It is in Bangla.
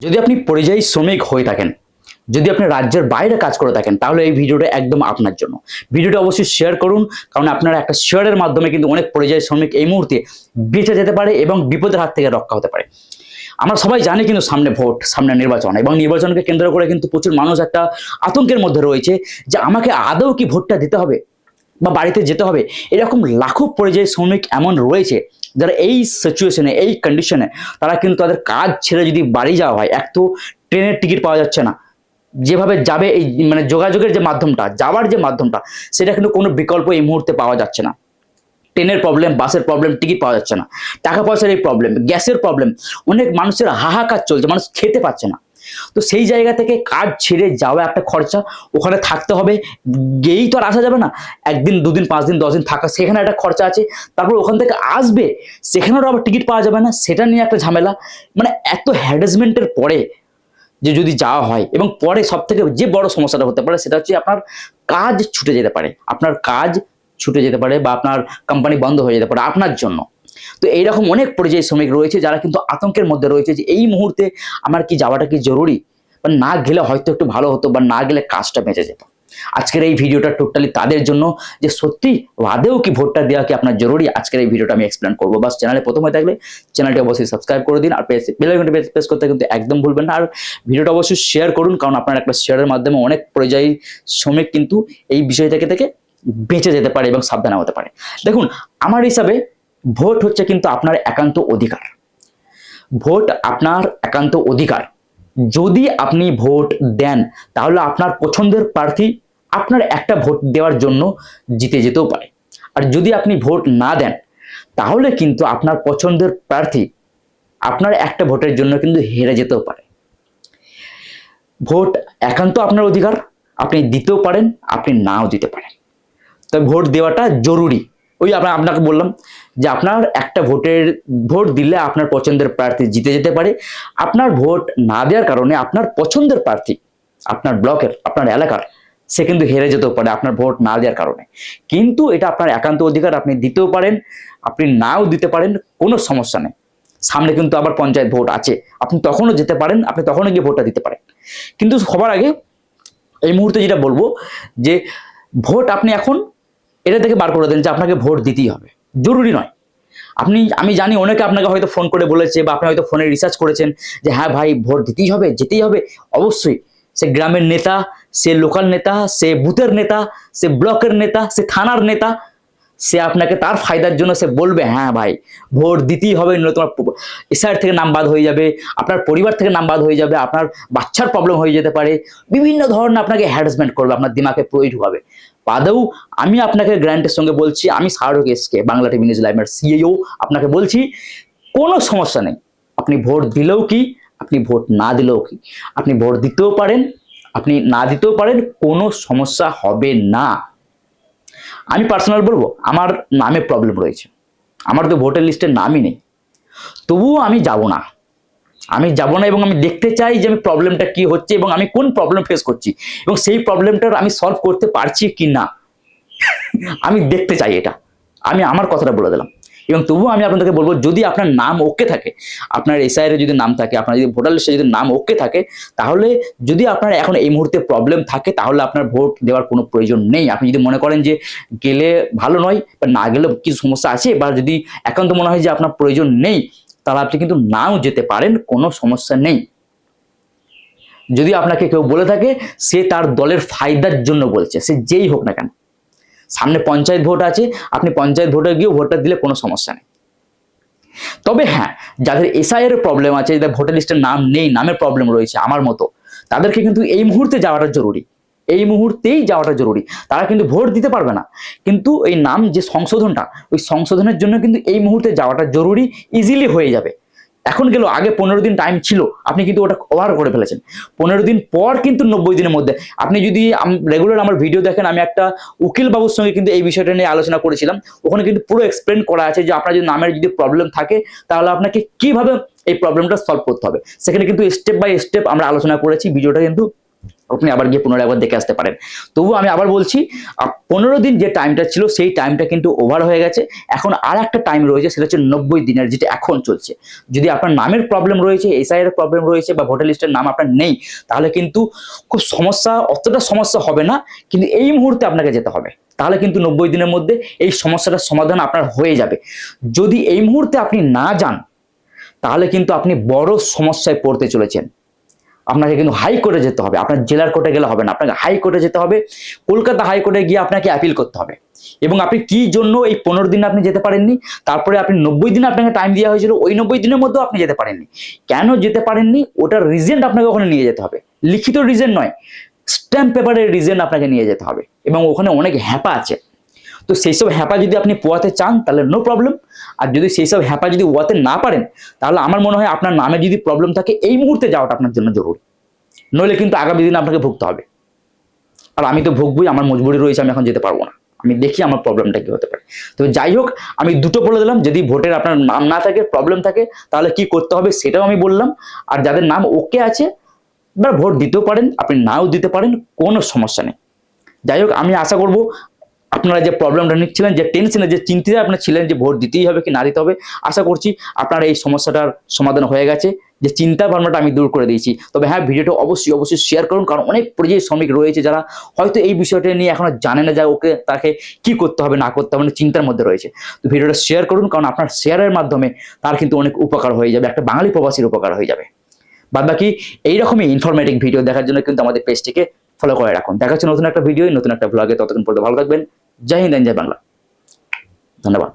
যদি আপনি পরিযায়ী শ্রমিক হয়ে থাকেন, যদি আপনি রাজ্যের বাইরে কাজ করে থাকেন, তাহলে এই ভিডিওটা একদম আপনার জন্য। ভিডিওটা অবশ্যই শেয়ার করুন, কারণ আপনার একটা শেয়ারের মাধ্যমে কিন্তু অনেক পরিযায়ী শ্রমিক এই মুহূর্তে বেঁচে যেতে পারে এবং বিপদের হাত থেকে রক্ষা হতে পারে। আমরা সবাই জানি কিন্তু সামনে ভোট, সামনে নির্বাচন, এবং নির্বাচনকে কেন্দ্র করে কিন্তু প্রচুর মানুষ একটা আতঙ্কের মধ্যে রয়েছে যে আমাকে আদৌ কি ভোটটা দিতে হবে বা বাড়িতে যেতে হবে। এরকম লাখো পরিযায়ী শ্রমিক এমন রয়েছে যারা এই সিচুয়েশনে, এই কন্ডিশনে তারা কিন্তু তাদের কাজ ছেড়ে যদি বাড়ি যাওয়া হয়, এক তো ট্রেনের টিকিট পাওয়া যাচ্ছে না, যেভাবে যাবে এই মানে যোগাযোগের যে মাধ্যমটা, যাওয়ার যে মাধ্যমটা, সেটা কিন্তু কোনো বিকল্প এই মুহূর্তে পাওয়া যাচ্ছে না। ট্রেনের প্রবলেম, বাসের প্রবলেম, টিকিট পাওয়া যাচ্ছে না, টাকা পয়সার এই প্রবলেম, গ্যাসের প্রবলেম, অনেক মানুষের হাহাকার চলছে, মানুষ খেতে পাচ্ছে না। তো সেই জায়গা থেকে কাজ ছেড়ে যাওয়া একটা খরচা, ওখানে থাকতে হবে, গিয়েই তো আর আসা যাবে না, একদিন দুদিন 5 দিন 10 দিন থাকা, সেখানে একটা খরচা আছে। তারপর ওখান থেকে আসবে, সেখানেও আবার টিকিট পাওয়া যাবে না, সেটা নিয়ে একটা ঝামেলা। মানে এত হ্যারাসমেন্টের পরে যে যদি যাওয়া হয়, এবং পরে সব থেকে যে বড় সমস্যাটা হতে পারে সেটা হচ্ছে আপনার কাজ ছুটে যেতে পারে, আপনার কাজ ছুটে যেতে পারে বা আপনার কোম্পানি বন্ধ হয়ে যেতে পারে আপনার জন্য। তো এইরকম অনেক পরিযায়ী শ্রমিক রয়েছে যারা কিন্তু আতঙ্কের মধ্যে রয়েছে যে এই মুহূর্তে আমার কি যাওয়াটা কি জরুরি, বা না গেলে হয়তো একটু ভালো হতো, বা না গেলে কাজটা বেঁচে যেত। আজকের এই ভিডিওটা টোটালি তাদের জন্য যে সত্যি আদেও কি ভোটটা দেওয়া কি আপনার জরুরি। আজকের এই ভিডিওটা আমি এক্সপ্লেন করবো। বাস চ্যানেলে প্রথম হয়ে থাকলে চ্যানেলটি অবশ্যই সাবস্ক্রাইব করে দিন, আর বেল আইকনটি প্রেস করতে কিন্তু একদম ভুলবেন না। আর ভিডিওটা অবশ্যই শেয়ার করুন, কারণ আপনার একটা শেয়ারের মাধ্যমে অনেক পরিযায়ী শ্রমিক কিন্তু এই বিষয় থেকে বেঁচে যেতে পারে এবং সাবধান হতে পারে। দেখুন, আমার হিসাবে ভোট হচ্ছে কিন্তু আপনার একান্ত অধিকার। ভোট আপনার একান্ত অধিকার। যদি আপনি ভোট দেন, তাহলে আপনার পছন্দের প্রার্থী আপনার একটা ভোট দেওয়ার জন্য জিতে যেতেও পারে। আর যদি আপনি ভোট না দেন, তাহলে কিন্তু আপনার পছন্দের প্রার্থী আপনার একটা ভোটের জন্য কিন্তু হেরে যেতেও পারে। ভোট একান্ত আপনার অধিকার, আপনি দিতেও পারেন, আপনি নাও দিতে পারেন। তবে ভোট দেওয়াটা জরুরি। ওই আপনাকে বললাম যে আপনার একটা ভোট দিলে আপনার পছন্দের প্রার্থী জিতে যেতে পারে। আপনার ভোট না দেওয়ার কারণে আপনার পছন্দের প্রার্থী আপনার ব্লকের, আপনার এলাকার, সে কিন্তু হেরে যেতেও পারে আপনার ভোট না দেওয়ার কারণে। কিন্তু এটা আপনার একান্ত অধিকার, আপনি দিতেও পারেন, আপনি নাও দিতে পারেন, কোনো সমস্যা নেই। সামনে কিন্তু আবার পঞ্চায়েত ভোট আছে, আপনি তখনও যেতে পারেন, আপনি তখনও গিয়ে ভোটটা দিতে পারেন। কিন্তু সবার আগে এই মুহূর্তে যেটা বলবো যে ভোট আপনি এখন এটা থেকে বার করে দেন যে আপনাকে ভোট দিতেই হবে, জরুরি নয়। আমি জানি অনেকে আপনাকে হয়তো ফোন করে বলেছে, বা আপনি হয়তো ফোনে রিসার্চ করেছেন যে হ্যাঁ ভাই ভোট দিতেই হবে, যেতেই হবে। অবশ্যই সে গ্রামের নেতা, সে লোকাল নেতা, সে বুথের নেতা, সে ব্লকের নেতা, সে থানার নেতা, সে আপনাকে তার ফায়দার জন্য সে বলবে হ্যাঁ ভাই ভোট দিতেই হবে, নইলে তোমার এসআইআর থেকে নাম বাদ হয়ে যাবে, আপনার পরিবার থেকে নাম বাদ হয়ে যাবে, আপনার বাচ্চার প্রবলেম হয়ে যেতে পারে, বিভিন্ন ধরনের আপনাকে হ্যারাসমেন্ট করবে, আপনার দিমাগে প্রয়োগ হবে। বাদেও আমি আপনাকে গ্যারান্টির সঙ্গে বলছি, আমি Shahrukh SK, Bangla TV news লাইভের সিইও, আপনাকে বলছি কোনো সমস্যা নেই। আপনি ভোট দিলেও কি, আপনি ভোট না দিলেও কি, আপনি ভোট দিতেও পারেন, আপনি না দিতেও পারেন, কোনো সমস্যা হবে না। আমি পার্সোনাল বলবো, আমার নামে প্রবলেম রয়েছে, আমার তো ভোটার লিস্টের নামই নেই, তবুও আমি যাব না। এবং আমি দেখতে চাই যে আমি প্রবলেমটা কি হচ্ছে এবং আমি কোন প্রবলেম ফেস করছি, এবং সেই প্রবলেমটার আমি সলভ করতে পারছি কি না আমি দেখতে চাই। এটা আমি আমার কথাটা বলে দিলাম। এবং তবুও আমি আপনাদেরকে বলবো, যদি আপনার নাম ওকে থাকে, আপনার এসআইআর যদি নাম থাকে, আপনার যদি ভোটার লিস্টে যদি নাম ওকে থাকে, তাহলে যদি আপনার এখন এই মুহূর্তে প্রবলেম থাকে, তাহলে আপনার ভোট দেওয়ার কোনো প্রয়োজন নেই। আপনি যদি মনে করেন যে গেলে ভালো নয়, বা না গেলে কিছু সমস্যা আছে, বা যদি একান্ত মনে হয় যে আপনার প্রয়োজন নেই, তাহলে আপনি কিন্তু নাও যেতে পারেন, কোনো সমস্যা নেই। যদি আপনাকে কেউ বলে থাকে, সে তার দলের ফায়দার জন্য বলছে, সে যেই হোক না কেন। সামনে পঞ্চায়েত ভোট আছে, আপনি পঞ্চায়েত ভোটে গিয়ে ভোটটা দিলে কোনো সমস্যা নেই। তবে হ্যাঁ, যাদের এসআইআর প্রবলেম আছে, যাদের ভোটার লিস্টের নাম নেই, নামের প্রবলেম রয়েছে আমার মতো, তাদেরকে কিন্তু এই মুহূর্তে যাওয়াটা জরুরি, এই মুহূর্তেই যাওয়াটা জরুরি। তারা কিন্তু ভোট দিতে পারবে না, কিন্তু এই নাম যে সংশোধনটা, ওই সংশোধনের জন্য কিন্তু এই মুহূর্তে যাওয়াটা জরুরি, ইজিলি হয়ে যাবে। এখন গেল, আগে 15 দিন টাইম ছিল, আপনি কিন্তু ওটা ওভার করে ফেলেছেন। 15 দিন পর কিন্তু 90 দিনের মধ্যে, আপনি যদি রেগুলার আমার ভিডিও দেখেন, আমি একটা উকিল বাবুর সঙ্গে কিন্তু এই বিষয়টা নিয়ে আলোচনা করেছিলাম। ওখানে কিন্তু পুরো এক্সপ্লেন করা আছে যে আপনার যদি নামের যদি প্রবলেম থাকে, তাহলে আপনাকে কিভাবে এই প্রবলেমটা সলভ করতে হবে, সেখানে কিন্তু স্টেপ বাই স্টেপ আমরা আলোচনা করেছি। ভিডিওটা কিন্তু আপনি আবার গিয়ে পুনরায় একবার দেখে আসতে পারেন। তবুও আমি আবার বলছি 15 দিন যে টাইমটা ছিল সেই টাইমটা কিন্তু ওভার হয়ে গেছে। এখন আর একটা টাইম রয়েছে, সেটা হচ্ছে 90 দিনের, যেটা এখন চলছে। যদি আপনার নামের প্রবলেম রয়েছে, এসআই এর প্রবলেম রয়েছে বা ভোটার লিস্টের নাম আপনার নেই, তাহলে কিন্তু খুব সমস্যা, অতটা সমস্যা হবে না, কিন্তু এই মুহূর্তে আপনাকে যেতে হবে। তাহলে কিন্তু 90 দিনের মধ্যে এই সমস্যাটার সমাধান আপনার হয়ে যাবে। যদি এই মুহূর্তে আপনি না যান, তাহলে কিন্তু আপনি বড় সমস্যায় পড়তে চলেছেন। আপনাকে কিন্তু হাইকোর্টে যেতে হবে, আপনার জেলার কোর্টে গেলে হবে না, আপনাকে হাইকোর্টে যেতে হবে। কলকাতা হাইকোর্টে গিয়ে আপনাকে অ্যাপিল করতে হবে। এবং আপনি কি জন্য এই 15 দিন আপনি যেতে পারেননি, তারপরে আপনি 90 দিন আপনাকে টাইম দেওয়া হয়েছিল, ওই 90 দিনের মধ্যেও আপনি যেতে পারেননি। কেন যেতে পারেননি, ওটার রিজেন্ট আপনাকে ওখানে নিয়ে যেতে হবে। লিখিত রিজেন্ট নয়, স্ট্যাম্প পেপারের রিজেন্ট আপনাকে নিয়ে যেতে হবে। এবং ওখানে অনেক হ্যাপা আছে। তো সেই সব হ্যাপা যদি আপনি পোয়াতে চান, তাহলে নো প্রবলেম। আর যদি সেই সব হ্যাপা যদি পোয়াতে না পারেন, তাহলে আমার মনে হয় আপনার নামে যদি প্রবলেম থাকে, এই মুহূর্তে যাওয়াটা আপনার জন্য জরুরি। নইলে কিন্তু আগামী দিনে আপনাকে ভুগতে হবে। আর আমি তো ভুগবই, আমার মজবুরি রয়েছে, আমি এখন যেতে পারবো না। আমি দেখি আমার প্রবলেমটা কি হতে পারে। তবে যাই হোক, আমি দুটো বলে দিলাম। যদি ভোটের আপনার নাম না থাকে, প্রবলেম থাকে, তাহলে কি করতে হবে সেটাও আমি বললাম। আর যাদের নাম ওকে আছে, এবার ভোট দিতেও পারেন, আপনি নাও দিতে পারেন, কোনো সমস্যা নেই। যাই হোক, আমি আশা করব আপনারা যে প্রবলেমটা নিচ্ছিলেন, যে টেনশনে, যে চিন্তিত আপনারা ছিলেন যে ভোট দিতেই হবে কি না দিতে হবে, আশা করছি আপনারা এই সমস্যাটার সমাধান হয়ে গেছে, যে চিন্তা ভাবনাটা আমি দূর করে দিয়েছি। তবে হ্যাঁ, ভিডিওটা অবশ্যই অবশ্যই শেয়ার করুন, কারণ অনেক পরিযায়ী শ্রমিক রয়েছে যারা হয়তো এই বিষয়টা নিয়ে এখনো জানে না, যে তাকে কি করতে হবে না করতে হবে, চিন্তার মধ্যে রয়েছে। তো ভিডিওটা শেয়ার করুন, কারণ আপনার শেয়ারের মাধ্যমে তার কিন্তু অনেক উপকার হয়ে যাবে, একটা বাঙালি প্রবাসীর উপকার হয়ে যাবে। বাদবাকি এইরকমই ইনফরমেটিভ ভিডিও দেখার জন্য কিন্তু আমাদের পেজটিকে ফলো করে রাখুন। দেখা হচ্ছে নতুন একটা ভিডিও, নতুন একটা ব্লগে। ততক্ষণ পর্যন্ত ভালো থাকবেন। জয় হিন্দ, জয় বাংলা। ধন্যবাদ।